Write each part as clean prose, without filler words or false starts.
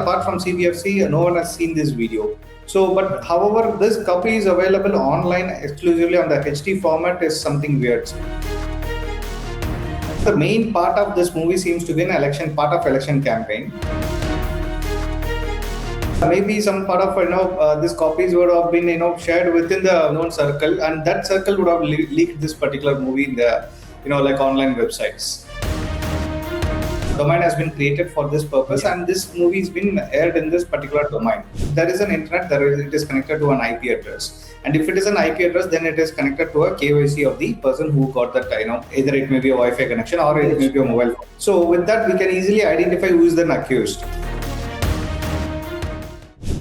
apart from CBFC, no one has seen this video. So, but however, this copy is available online exclusively on the HD format is something weird. The main part of this movie seems to be an part of election campaign. Maybe some part of these copies would have been shared within the known circle, and that circle would have leaked this particular movie in the online websites. Domain has been created for this purpose, and this movie has been aired in this particular domain. There is an internet, it is connected to an IP address, and if it is an IP address, then it is connected to a KYC of the person who got that. Either it may be a Wi-Fi connection or it may be a mobile phone. So with that, we can easily identify who is then accused.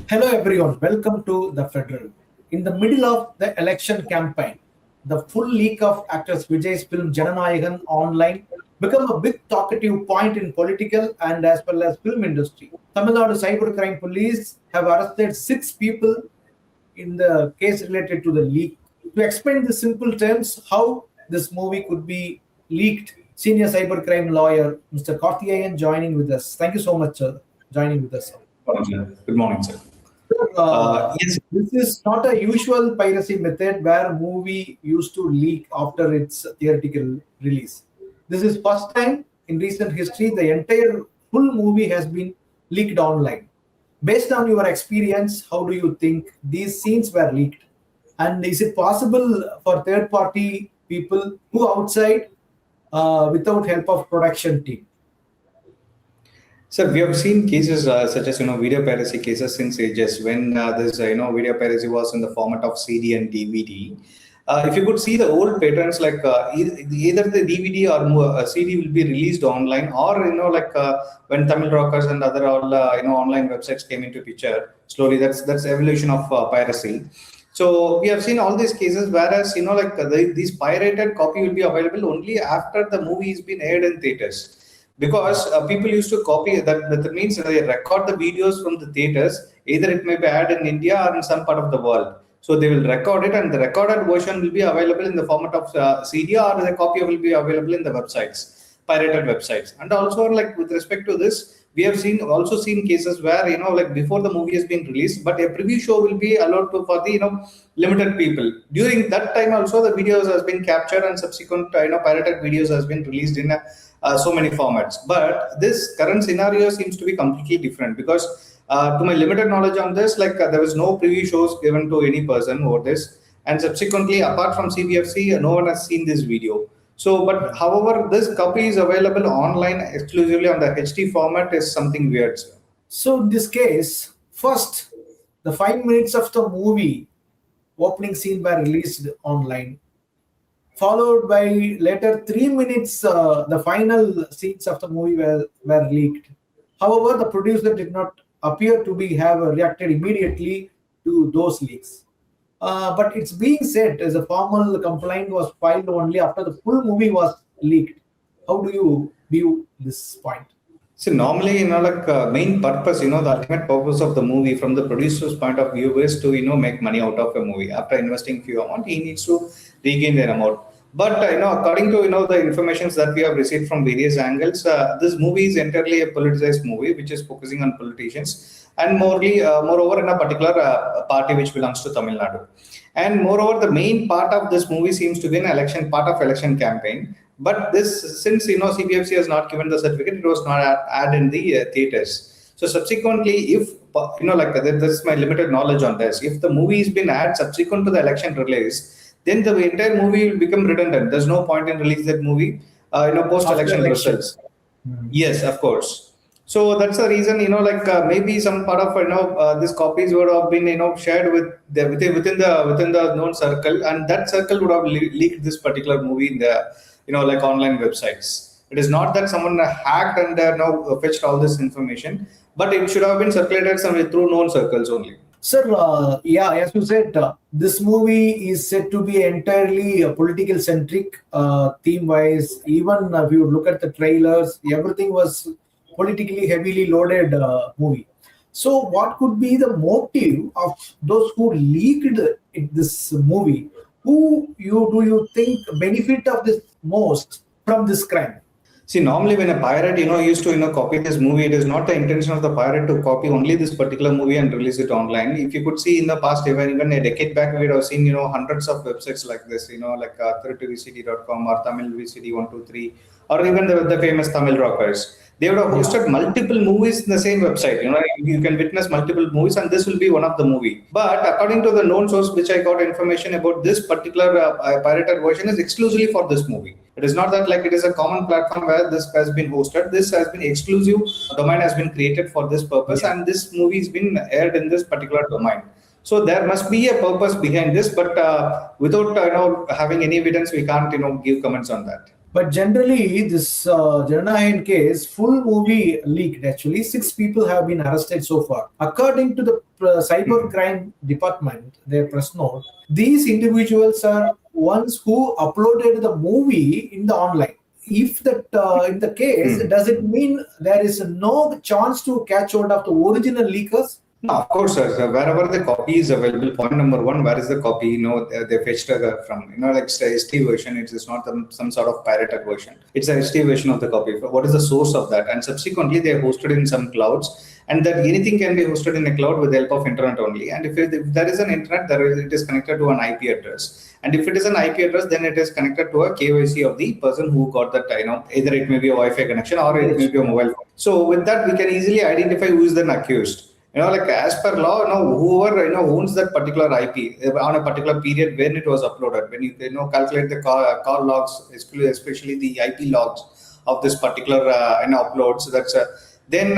Hello everyone, welcome to TheFederal. In the middle of the election campaign, the full leak of actress Vijay's film Jana Nayagan online become a big talkative point in political and as well as film industry. Tamil Nadu Cybercrime Police have arrested 6 people in the case related to the leak. To explain the simple terms how this movie could be leaked, senior cybercrime lawyer Mr. Karthikeyan joining with us. Thank you so much, sir, joining with us. Good morning, sir. Yes. This is not a usual piracy method where a movie used to leak after its theatrical release. This is first time in recent history the entire full movie has been leaked online. Based on your experience, how do you think these scenes were leaked? And is it possible for third-party people who outside without help of production team? So we have seen cases such as video piracy cases since ages when this video piracy was in the format of CD and DVD. If you could see the old patterns, like either the DVD or CD will be released online, or when Tamil Rockers and other online websites came into picture. Slowly, that's evolution of piracy. So we have seen all these cases, whereas these pirated copy will be available only after the movie has been aired in theaters. Because people used to copy that means they record the videos from the theaters, either it may be aired in India or in some part of the world. So they will record it, and the recorded version will be available in the format of CD, or the copy will be available in the websites, pirated websites. And also, with respect to this, we have also seen cases where before the movie has been released, but a preview show will be allowed for the limited people. During that time also, the videos has been captured, and subsequent pirated videos has been released in so many formats. But this current scenario seems to be completely different, because to my limited knowledge on this, there was no preview shows given to any person over this, and subsequently, apart from CBFC, no one has seen this video. So, but however, this copy is available online exclusively on the HD format is something weird, sir. So in this case, first, the 5 minutes of the movie opening scene were released online, followed by later 3 minutes, the final scenes of the movie were leaked. However, the producer did not appear to have reacted immediately to those leaks. But it's being said as a formal complaint was filed only after the full movie was leaked. How do you view this point? So normally, main purpose, the ultimate purpose of the movie from the producer's point of view is to, make money out of a movie. After investing few amount, he needs to regain their amount. But, according to, the information that we have received from various angles, this movie is entirely a politicized movie, which is focusing on politicians, and moreover in a particular party which belongs to Tamil Nadu. And moreover, the main part of this movie seems to be an part of election campaign. But this, since CBFC has not given the certificate, it was not added in the theaters. So subsequently, if this is my limited knowledge on this, if the movie has been added subsequent to the election release, then the entire movie will become redundant. There's no point in release that movie, post-election results. Mm-hmm. Yes, of course. So that's the reason, maybe some part of these copies would have been shared within the known circle, and that circle would have leaked this particular movie in the online websites. It is not that someone hacked and fetched all this information, but it should have been circulated somewhere through known circles only. Sir, as you said, this movie is said to be entirely political centric, theme wise. Even if you look at the trailers, everything was politically heavily loaded movie. So what could be the motive of those who leaked this movie? Who do you think benefit of this most from this crime? See, normally when a pirate, used to, copy this movie, it is not the intention of the pirate to copy only this particular movie and release it online. If you could see in the past, even a decade back, we would have seen, hundreds of websites like this, like TVK.com or Tamil VCD 123, or even the famous Tamil rockers. They would have hosted multiple movies in the same website. You can witness multiple movies, and this will be one of the movie. But according to the known source, which I got information about, this particular pirated version is exclusively for this movie. It is not that like it is a common platform where this has been hosted. This has been exclusive domain has been created for this purpose, and this movie has been aired in this particular domain. So there must be a purpose behind this, but without having any evidence, we can't give comments on that. But generally, this Jana Nayagan case, full movie leaked actually. 6 people have been arrested so far. According to the cybercrime department, their press note, these individuals are ones who uploaded the movie in the online. If that in the case, does it mean there is no chance to catch hold of the original leakers? No, of course, sir. So wherever the copy is available, point number one, where is the copy? They fetched from, like SD version. It is not some sort of pirated version. It's a SD version of the copy. What is the source of that? And subsequently, they are hosted in some clouds, and that anything can be hosted in a cloud with the help of internet only. And if there is an internet, it is connected to an IP address. And if it is an IP address, then it is connected to a KYC of the person who got that, either it may be a Wi-Fi connection or it may be a mobile phone. So with that, we can easily identify who is then accused. Like as per law, whoever owns that particular IP on a particular period when it was uploaded, when you calculate the call logs, especially the IP logs of this particular upload, so that's then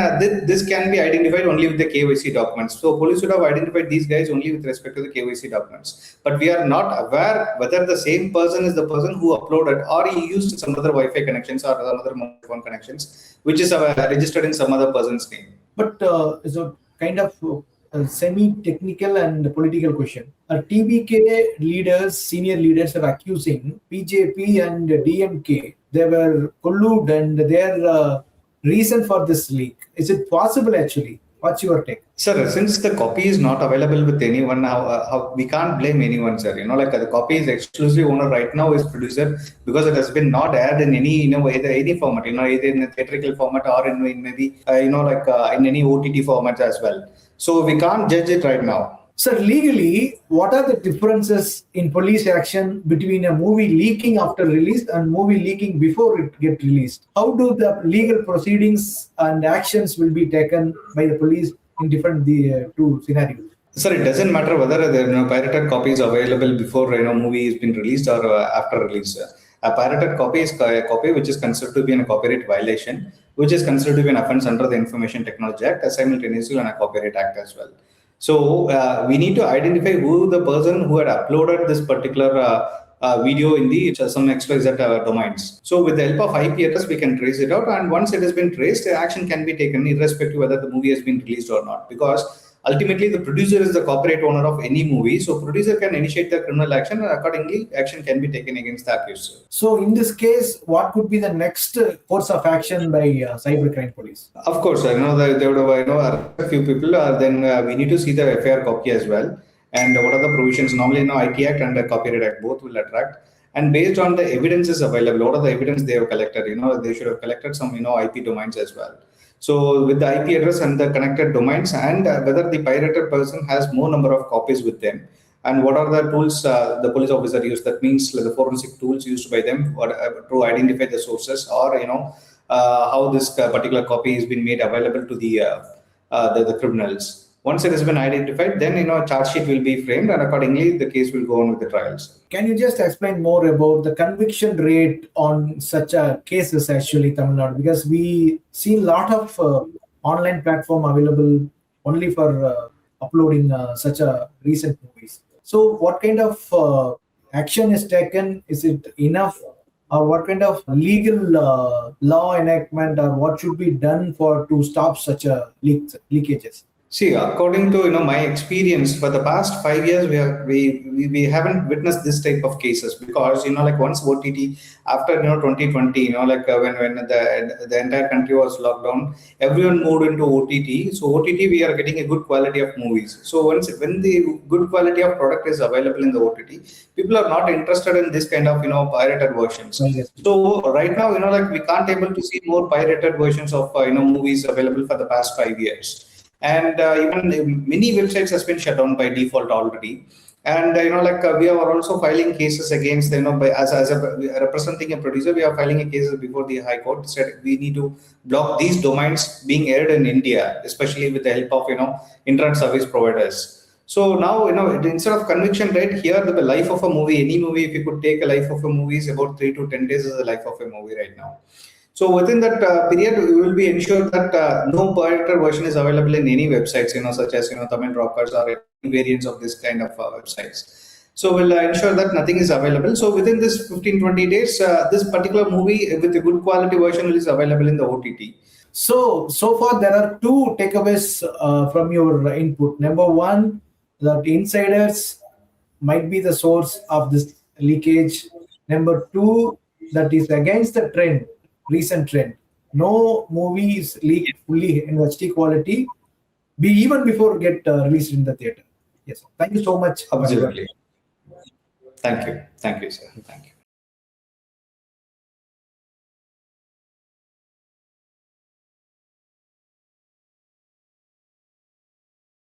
this can be identified only with the KYC documents. So police would have identified these guys only with respect to the KYC documents. But we are not aware whether the same person is the person who uploaded or he used some other Wi-Fi connections or other mobile phone connections, which is registered in some other person's name. But so kind of a semi-technical and political question. TVK leaders, senior leaders are accusing BJP and DMK. They were collude and their reason for this leak. Is it possible actually? What's your take? Sir, since the copy is not available with anyone, how we can't blame anyone, sir. Like the copy is exclusive owner right now is producer because it has been not aired in any, either any format, either in a theatrical format or in maybe, in any OTT format as well. So we can't judge it right now. Sir, legally, what are the differences in police action between a movie leaking after release and movie leaking before it gets released? How do the legal proceedings and actions will be taken by the police in different two scenarios? Sir, it doesn't matter whether the pirated copy is available before movie has been released or after release. A pirated copy is a copy which is considered to be a copyright violation, which is considered to be an offense under the Information Technology Act, simultaneously on a Copyright Act as well. So we need to identify who the person who had uploaded this particular video in the some XYZ domains. So with the help of IP address, we can trace it out, and once it has been traced, action can be taken irrespective whether the movie has been released or not, because ultimately the producer is the copyright owner of any movie. So producer can initiate the criminal action, and accordingly action can be taken against the accused. So in this case, what could be the next course of action by cybercrime police? Of course, they would have a few people. Then we need to see the FIR copy as well. And what are the provisions? Normally, IT Act and the Copyright Act both will attract. And based on the evidences available, what are the evidence they have collected? They should have collected some IP domains as well. So with the IP address and the connected domains, and whether the pirated person has more number of copies with them, and what are the tools the police officer used? That means the forensic tools used by them to identify the sources, or how this particular copy has been made available to the criminals. Once it has been identified, then a charge sheet will be framed, and accordingly the case will go on with the trials. Can you just explain more about the conviction rate on such cases actually, Tamil Nadu? Because we see a lot of online platform available only for uploading such recent movies. So what kind of action is taken? Is it enough? Or what kind of legal law enactment or what should be done to stop such leakages? See, according to my experience, for the past 5 years, we haven't witnessed this type of cases, because like once OTT, after 2020, like when the entire country was locked down, everyone moved into OTT. So OTT, we are getting a good quality of movies. So when the good quality of product is available in the OTT, people are not interested in this kind of pirated versions. So right now, like we can't able to see more pirated versions of movies available for the past 5 years. And even many websites has been shut down by default already. And like we are also filing cases against by as a representing a producer, we are filing a cases before the high court, said we need to block these domains being aired in India, especially with the help of internet service providers. So now instead of conviction rate, here the life of a movie, any movie, if you could take a life of a movie, is about 3 to 10 days is the life of a movie right now. So within that period, we will be ensured that no pirated version is available in any websites, such as Tamil Rockers or any variants of this kind of websites. So we'll ensure that nothing is available. So within this 15-20 days, this particular movie with a good quality version is available in the OTT. So far there are two takeaways from your input. Number one, that insiders might be the source of this leakage. Number two, that is against the trend, recent trend. No movie is leaked fully in HD quality, even before get released in the theater. Yes, thank you so much. Absolutely. Thank you, sir. Thank you.